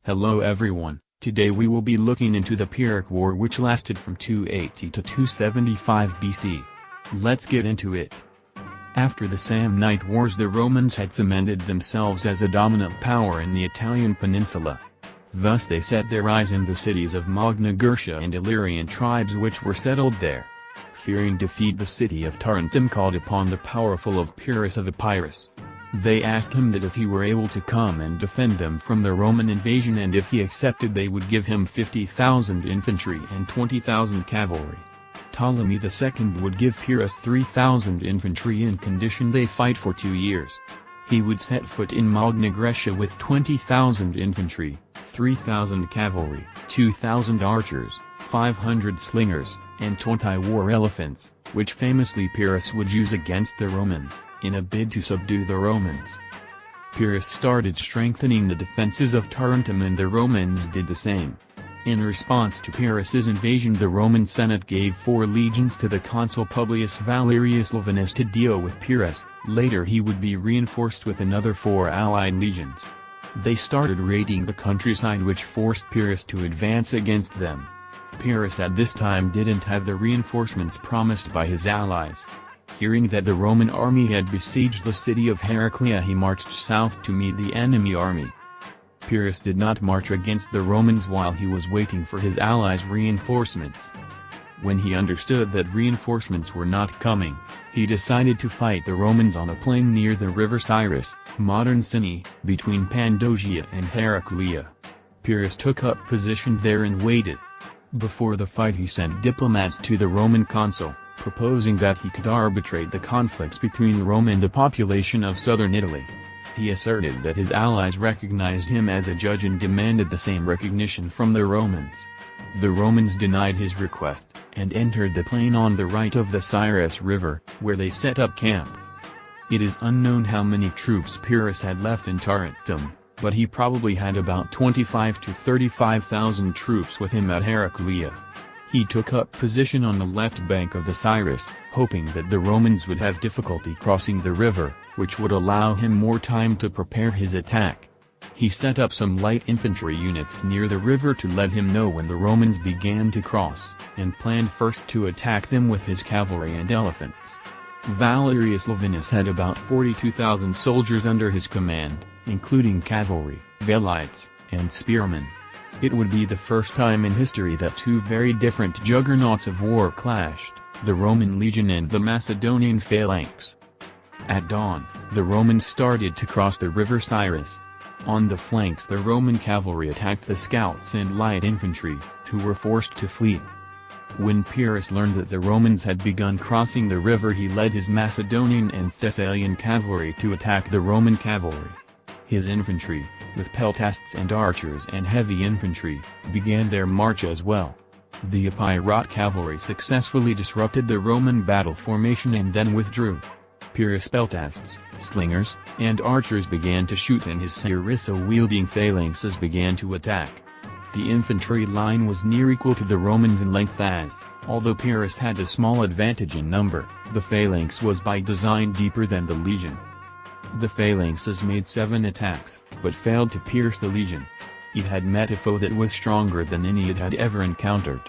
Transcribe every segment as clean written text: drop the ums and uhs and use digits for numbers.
Hello everyone, today we will be looking into the Pyrrhic War which lasted from 280 to 275 BC. Let's get into it. After the Samnite Wars, the Romans had cemented themselves as a dominant power in the Italian peninsula. Thus they set their eyes in the cities of Magna Graecia and Illyrian tribes which were settled there. Fearing defeat, the city of Tarentum called upon the powerful of Pyrrhus of Epirus. They asked him that if he were able to come and defend them from the Roman invasion, and if he accepted they would give him 50,000 infantry and 20,000 cavalry. Ptolemy II would give Pyrrhus 3,000 infantry in condition they fight for 2 years. He would set foot in Magna Graecia with 20,000 infantry, 3,000 cavalry, 2,000 archers, 500 slingers, and 20 war elephants, which famously Pyrrhus would use against the Romans, in a bid to subdue the Romans. Pyrrhus started strengthening the defenses of Tarentum and the Romans did the same. In response to Pyrrhus's invasion, the Roman Senate gave 4 legions to the consul Publius Valerius Laevinus to deal with Pyrrhus. Later he would be reinforced with another 4 allied legions. They started raiding the countryside, which forced Pyrrhus to advance against them. Pyrrhus at this time didn't have the reinforcements promised by his allies. Hearing that the Roman army had besieged the city of Heraclea, he marched south to meet the enemy army. Pyrrhus did not march against the Romans while he was waiting for his allies' reinforcements. When he understood that reinforcements were not coming, he decided to fight the Romans on a plain near the river Cyrus, modern Cyne, between Pandosia and Heraclea. Pyrrhus took up position there and waited. Before the fight he sent diplomats to the Roman consul, proposing that he could arbitrate the conflicts between Rome and the population of southern Italy. He asserted that his allies recognized him as a judge and demanded the same recognition from the Romans. The Romans denied his request, and entered the plain on the right of the Cyrus River, where they set up camp. It is unknown how many troops Pyrrhus had left in Tarentum, but he probably had about 25 to 35,000 troops with him at Heraclea. He took up position on the left bank of the Cyrus, hoping that the Romans would have difficulty crossing the river, which would allow him more time to prepare his attack. He set up some light infantry units near the river to let him know when the Romans began to cross, and planned first to attack them with his cavalry and elephants. Valerius Laevinus had about 42,000 soldiers under his command, including cavalry, velites, and spearmen. It would be the first time in history that 2 very different juggernauts of war clashed, the Roman legion and the Macedonian phalanx. At dawn, the Romans started to cross the river Cyrus. On the flanks the Roman cavalry attacked the scouts and light infantry, who were forced to flee. When Pyrrhus learned that the Romans had begun crossing the river, he led his Macedonian and Thessalian cavalry to attack the Roman cavalry. His infantry, with peltasts and archers and heavy infantry, began their march as well. The epirote cavalry successfully disrupted the Roman battle formation and then withdrew. Pyrrhus' peltasts, slingers, and archers began to shoot, and his sarissa-wielding phalanxes began to attack. The infantry line was near equal to the Romans in length as, although Pyrrhus had a small advantage in number, the phalanx was by design deeper than the legion. The phalanxes made 7 attacks, but failed to pierce the legion. It had met a foe that was stronger than any it had ever encountered.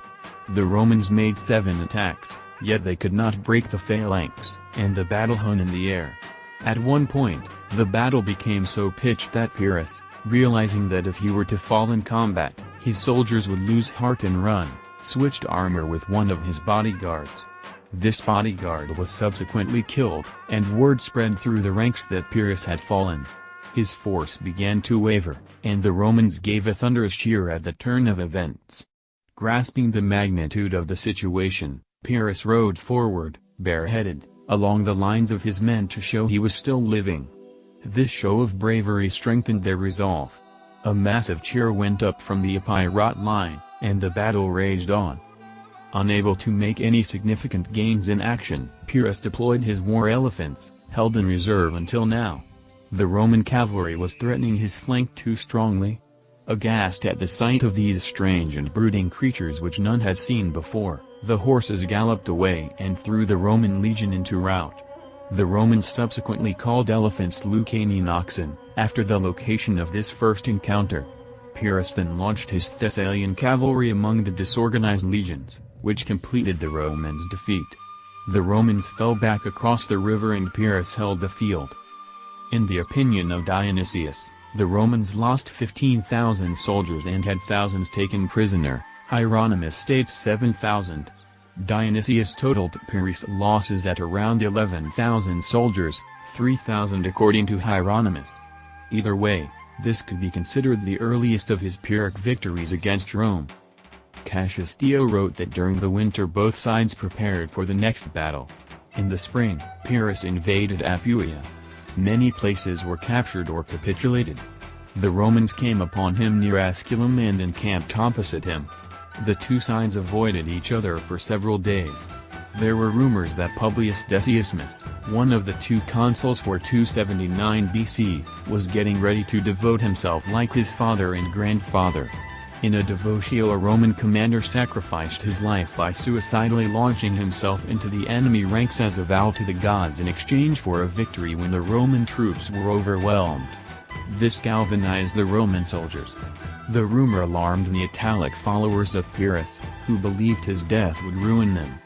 The Romans made 7 attacks, yet they could not break the phalanx, and the battle hung in the air. At one point, the battle became so pitched that Pyrrhus, realizing that if he were to fall in combat, his soldiers would lose heart and run, switched armor with one of his bodyguards. This bodyguard was subsequently killed, and word spread through the ranks that Pyrrhus had fallen. His force began to waver, and the Romans gave a thunderous cheer at the turn of events. Grasping the magnitude of the situation, Pyrrhus rode forward, bareheaded, along the lines of his men to show he was still living. This show of bravery strengthened their resolve. A massive cheer went up from the epirote line, and the battle raged on. Unable to make any significant gains in action, Pyrrhus deployed his war elephants, held in reserve until now. The Roman cavalry was threatening his flank too strongly. Aghast at the sight of these strange and brooding creatures which none had seen before, the horses galloped away and threw the Roman legion into rout. The Romans subsequently called elephants Lucanian oxen, after the location of this first encounter. Pyrrhus then launched his Thessalian cavalry among the disorganized legions, which completed the Romans' defeat. The Romans fell back across the river and Pyrrhus held the field. In the opinion of Dionysius, the Romans lost 15,000 soldiers and had thousands taken prisoner. Hieronymus states 7,000. Dionysius totaled Pyrrhus' losses at around 11,000 soldiers, 3,000 according to Hieronymus. Either way, this could be considered the earliest of his Pyrrhic victories against Rome. Cassius Dio wrote that during the winter both sides prepared for the next battle. In the spring, Pyrrhus invaded Apulia. Many places were captured or capitulated. The Romans came upon him near Asculum and encamped opposite him. The two sides avoided each other for several days. There were rumors that Publius Decius, one of the two consuls for 279 BC, was getting ready to devote himself like his father and grandfather. In a devotio, a Roman commander sacrificed his life by suicidally launching himself into the enemy ranks as a vow to the gods in exchange for a victory when the Roman troops were overwhelmed. This galvanized the Roman soldiers. The rumor alarmed the Italic followers of Pyrrhus, who believed his death would ruin them.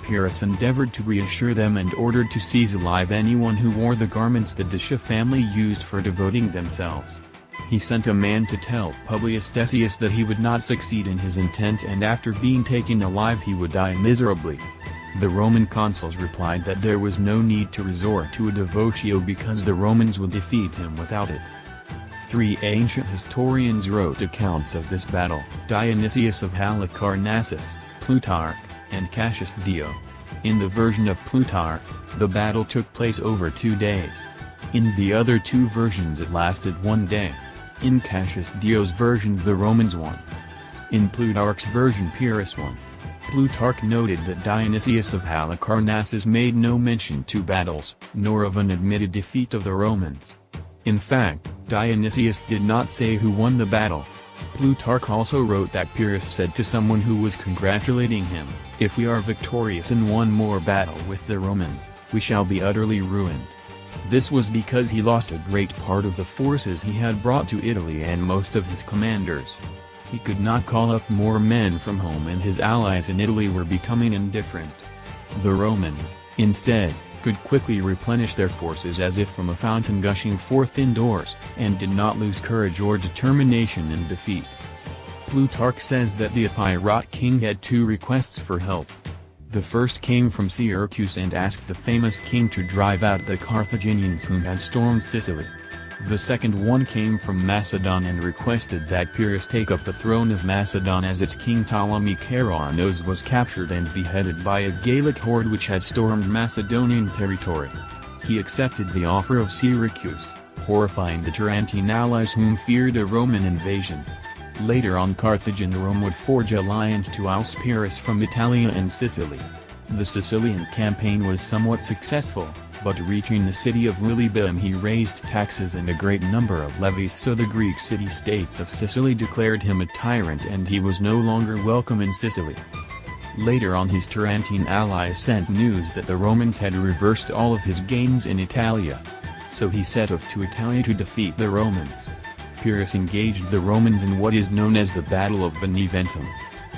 Pyrrhus endeavored to reassure them and ordered to seize alive anyone who wore the garments the Dacia family used for devoting themselves. He sent a man to tell Publius Decius that he would not succeed in his intent and after being taken alive he would die miserably. The Roman consuls replied that there was no need to resort to a devotio because the Romans would defeat him without it. Three ancient historians wrote accounts of this battle: Dionysius of Halicarnassus, Plutarch, and Cassius Dio. In the version of Plutarch, the battle took place over 2 days. In the other two versions it lasted 1 day. In Cassius Dio's version the Romans won. In Plutarch's version Pyrrhus won. Plutarch noted that Dionysius of Halicarnassus made no mention to battles, nor of an admitted defeat of the Romans. In fact, Dionysius did not say who won the battle. Plutarch also wrote that Pyrrhus said to someone who was congratulating him, "If we are victorious in one more battle with the Romans, we shall be utterly ruined." This was because he lost a great part of the forces he had brought to Italy and most of his commanders. He could not call up more men from home and his allies in Italy were becoming indifferent. The Romans, instead, could quickly replenish their forces as if from a fountain gushing forth indoors, and did not lose courage or determination in defeat. Plutarch says that the Epirote king had two requests for help. The first came from Syracuse and asked the famous king to drive out the Carthaginians whom had stormed Sicily. The second one came from Macedon and requested that Pyrrhus take up the throne of Macedon as its king Ptolemy Keranos was captured and beheaded by a Gallic horde which had stormed Macedonian territory. He accepted the offer of Syracuse, horrifying the Tarentine allies whom feared a Roman invasion. Later on Carthage and Rome would forge alliance to oust Pyrrhus from Italia and Sicily. The Sicilian campaign was somewhat successful, but reaching the city of Lilybaeum he raised taxes and a great number of levies, so the Greek city-states of Sicily declared him a tyrant and he was no longer welcome in Sicily. Later on his Tarentine allies sent news that the Romans had reversed all of his gains in Italia. So he set off to Italia to defeat the Romans. Pyrrhus engaged the Romans in what is known as the Battle of Beneventum.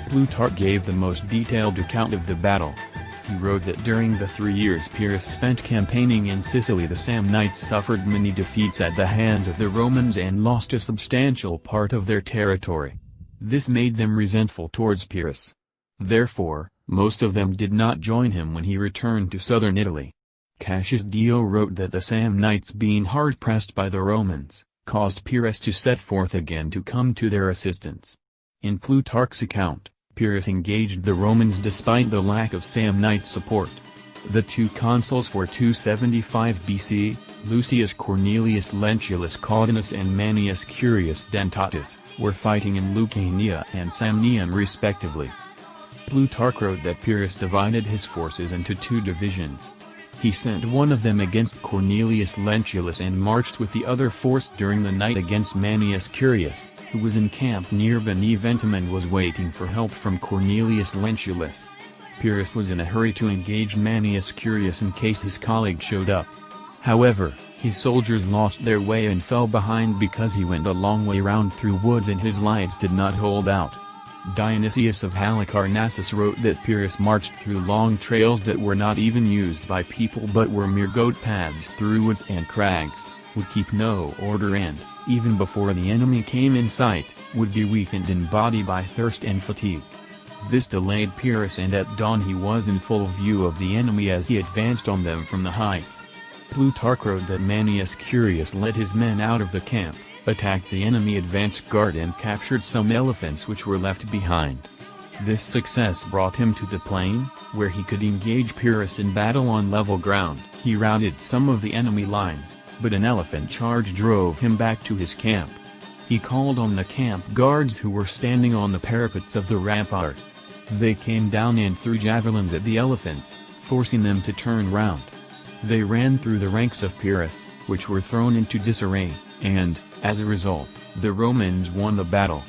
Plutarch gave the most detailed account of the battle. He wrote that during the 3 years Pyrrhus spent campaigning in Sicily the Samnites suffered many defeats at the hands of the Romans and lost a substantial part of their territory. This made them resentful towards Pyrrhus. Therefore, most of them did not join him when he returned to southern Italy. Cassius Dio wrote that the Samnites, being hard-pressed by the Romans, caused Pyrrhus to set forth again to come to their assistance. In Plutarch's account, Pyrrhus engaged the Romans despite the lack of Samnite support. The two consuls for 275 BC, Lucius Cornelius Lentulus Caudinus and Manius Curius Dentatus, were fighting in Lucania and Samnium respectively. Plutarch wrote that Pyrrhus divided his forces into 2 divisions. He sent one of them against Cornelius Lentulus and marched with the other force during the night against Manius Curius, who was encamped near Beneventum and was waiting for help from Cornelius Lentulus. Pyrrhus was in a hurry to engage Manius Curius in case his colleague showed up. However, His soldiers lost their way and fell behind because he went a long way round through woods and his lines did not hold out. Dionysius of Halicarnassus wrote that Pyrrhus marched through long trails that were not even used by people but were mere goat paths through woods and crags, would keep no order and, even before the enemy came in sight, would be weakened in body by thirst and fatigue. This delayed Pyrrhus, and at dawn he was in full view of the enemy as he advanced on them from the heights. Plutarch wrote that Manius Curius led his men out of the camp, attacked the enemy advance guard and captured some elephants which were left behind. This success brought him to the plain, where he could engage Pyrrhus in battle on level ground. He routed some of the enemy lines, but an elephant charge drove him back to his camp. He called on the camp guards who were standing on the parapets of the rampart. They came down and threw javelins at the elephants, forcing them to turn round. They ran through the ranks of Pyrrhus, which were thrown into disarray, and, as a result, the Romans won the battle.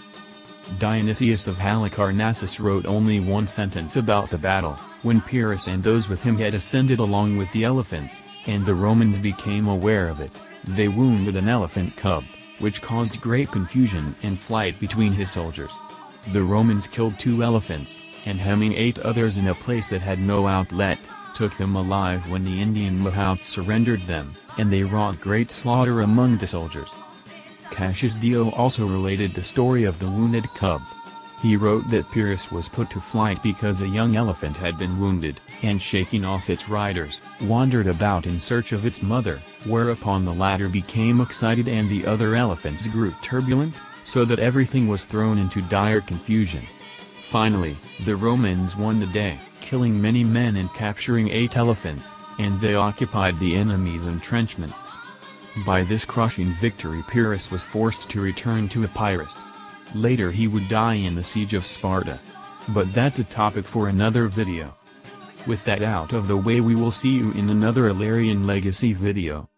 Dionysius of Halicarnassus wrote only one sentence about the battle: when Pyrrhus and those with him had ascended along with the elephants, and the Romans became aware of it, they wounded an elephant cub, which caused great confusion and flight between his soldiers. The Romans killed 2 elephants, and hemming 8 others in a place that had no outlet, took them alive when the Indian mahouts surrendered them, and they wrought great slaughter among the soldiers. Cassius Dio also related the story of the wounded cub. He wrote that Pyrrhus was put to flight because a young elephant had been wounded, and shaking off its riders, wandered about in search of its mother, whereupon the latter became excited and the other elephants grew turbulent, so that everything was thrown into dire confusion. Finally, the Romans won the day, killing many men and capturing 8 elephants, and they occupied the enemy's entrenchments. By this crushing victory Pyrrhus was forced to return to Epirus. Later he would die in the siege of Sparta. But that's a topic for another video. With that out of the way, we will see you in another Illyrian Legacy video.